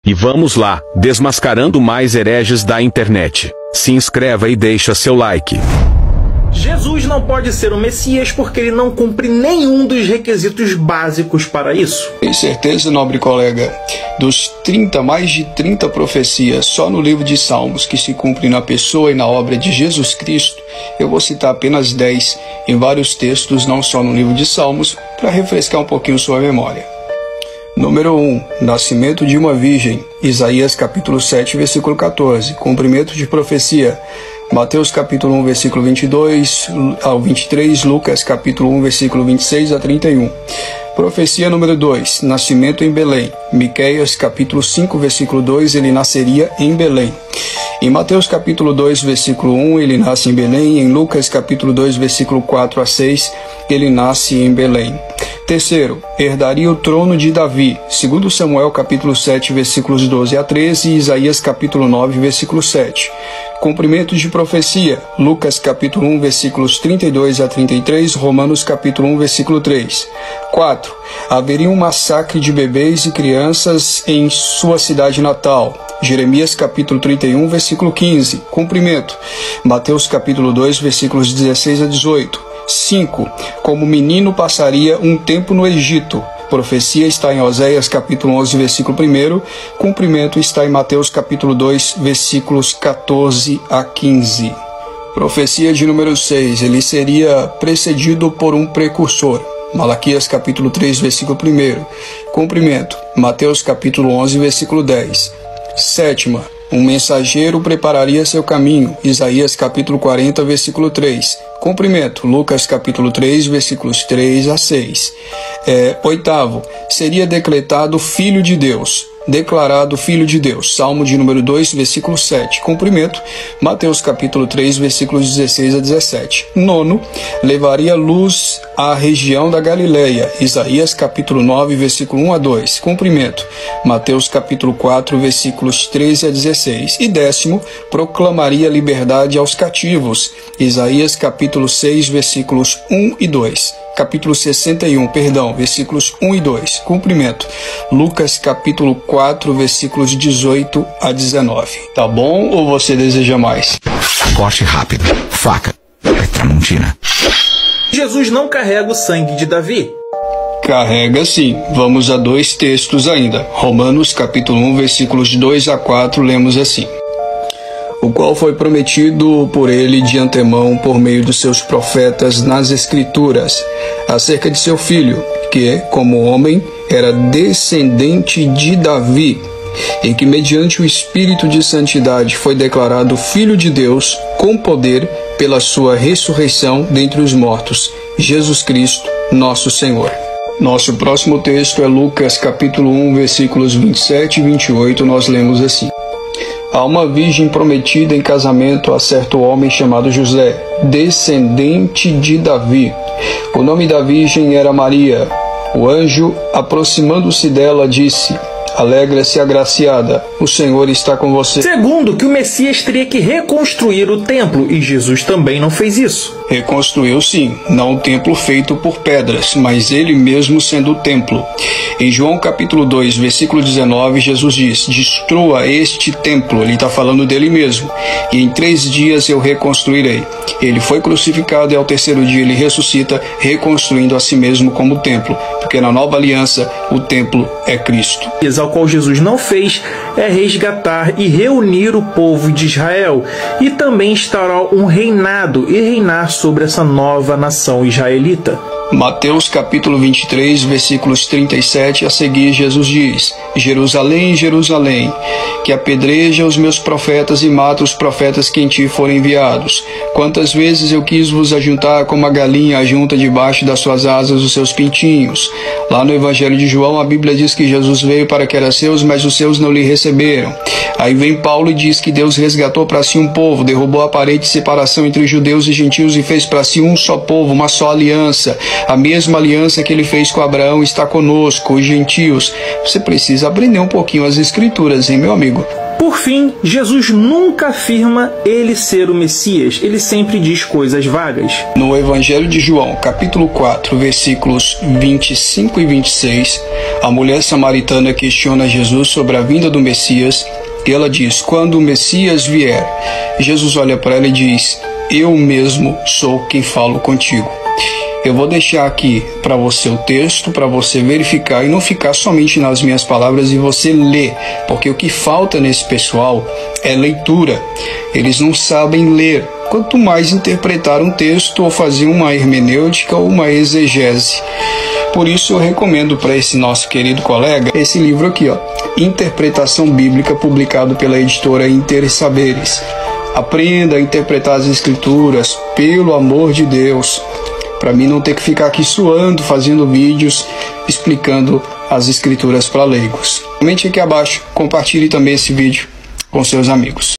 E vamos lá, desmascarando mais hereges da internet. Se inscreva e deixa seu like. Jesus não pode ser o Messias porque ele não cumpre nenhum dos requisitos básicos para isso. Tem certeza, nobre colega? Dos mais de 30 profecias só no livro de Salmos que se cumprem na pessoa e na obra de Jesus Cristo, eu vou citar apenas 10 em vários textos, não só no livro de Salmos, para refrescar um pouquinho sua memória. Número 1. Nascimento de uma virgem. Isaías capítulo 7, versículo 14. Cumprimento de profecia. Mateus capítulo 1, versículo 22 ao 23. Lucas capítulo 1, versículo 26 a 31. Profecia número 2. Nascimento em Belém. Miqueias capítulo 5, versículo 2. Ele nasceria em Belém. Em Mateus capítulo 2, versículo 1, ele nasce em Belém. Em Lucas capítulo 2, versículo 4 a 6, ele nasce em Belém. Terceiro, herdaria o trono de Davi. Segundo Samuel capítulo 7, versículos 12 a 13 e Isaías capítulo 9, versículo 7. Cumprimento de profecia. Lucas capítulo 1, versículos 32 a 33, Romanos capítulo 1, versículo 3. 4. Haveria um massacre de bebês e crianças em sua cidade natal. Jeremias capítulo 31, versículo 15. Cumprimento. Mateus capítulo 2, versículos 16 a 18. 5. Como menino passaria um tempo no Egito. Profecia está em Oséias capítulo 11, versículo 1. Cumprimento está em Mateus capítulo 2, versículos 14 a 15. Profecia de número 6. Ele seria precedido por um precursor. Malaquias capítulo 3, versículo 1. Cumprimento. Mateus capítulo 11, versículo 10. 7. Um mensageiro prepararia seu caminho. Isaías capítulo 40, versículo 3. Cumprimento. Lucas capítulo 3, versículos 3 a 6. 8. Seria decretado Filho de Deus. Declarado Filho de Deus. Salmo de número 2, versículo 7. Cumprimento. Mateus capítulo 3, versículos 16 a 17. 9. Levaria luz à região da Galileia. Isaías capítulo 9, versículo 1 a 2. Cumprimento. Mateus capítulo 4, versículos 13 a 16. E 10. Proclamaria liberdade aos cativos. Isaías capítulo 6, versículos 1 e 2. Capítulo 61, versículos 1 e 2. Cumprimento. Lucas capítulo 4, versículos 18 a 19. Tá bom ou você deseja mais? Corte rápido. Faca. É Tramontina. Jesus não carrega o sangue de Davi. Carrega sim. Vamos a 2 textos ainda. Romanos capítulo 1, versículos 2 a 4, lemos assim. O qual foi prometido por ele de antemão por meio dos seus profetas nas Escrituras, acerca de seu filho, que, como homem, era descendente de Davi, e que mediante o Espírito de Santidade foi declarado Filho de Deus, com poder, pela sua ressurreição dentre os mortos, Jesus Cristo, nosso Senhor. Nosso próximo texto é Lucas capítulo 1, versículos 27 e 28, nós lemos assim. Há uma virgem prometida em casamento a certo homem chamado José, descendente de Davi. O nome da virgem era Maria. O anjo, aproximando-se dela, disse: Alegra-se, agraciada, o Senhor está com você. Segundo, que o Messias teria que reconstruir o templo, e Jesus também não fez isso. Reconstruiu sim, não o templo feito por pedras, mas ele mesmo sendo o templo. Em João capítulo 2, versículo 19, Jesus diz: destrua este templo, ele está falando dele mesmo, e em 3 dias eu reconstruirei. Ele foi crucificado e ao 3º dia ele ressuscita, reconstruindo a si mesmo como templo, porque na nova aliança o templo é Cristo. Ao qual Jesus não fez é resgatar e reunir o povo de Israel e também instaurar um reinado e reinar sobre essa nova nação israelita. Mateus capítulo 23, versículos 37 a seguir, Jesus diz: Jerusalém, Jerusalém, que apedreja os meus profetas e mata os profetas que em ti forem enviados. Quantas vezes eu quis vos ajuntar como a galinha ajunta debaixo das suas asas os seus pintinhos. Lá no Evangelho de João, a Bíblia diz que Jesus veio para que era seus, mas os seus não lhe receberam. Aí vem Paulo e diz que Deus resgatou para si um povo, derrubou a parede de separação entre judeus e gentios e fez para si um só povo, uma só aliança. A mesma aliança que ele fez com Abraão está conosco, os gentios. Você precisa aprender um pouquinho as Escrituras, hein, meu amigo? Por fim, Jesus nunca afirma ele ser o Messias, ele sempre diz coisas vagas. No Evangelho de João, capítulo 4, versículos 25 e 26, A mulher samaritana questiona Jesus sobre a vinda do Messias e ela diz: quando o Messias vier, Jesus olha para ela e diz: eu mesmo sou quem falo contigo. Eu vou deixar aqui para você o texto, para você verificar e não ficar somente nas minhas palavras e você ler, porque o que falta nesse pessoal é leitura. Eles não sabem ler, quanto mais interpretar um texto ou fazer uma hermenêutica ou uma exegese. Por isso eu recomendo para esse nosso querido colega esse livro aqui, ó, Interpretação Bíblica, publicado pela editora Intersaberes. Aprenda a interpretar as escrituras, pelo amor de Deus, para mim não ter que ficar aqui suando, fazendo vídeos, explicando as escrituras para leigos. Comente aqui abaixo, compartilhe também esse vídeo com seus amigos.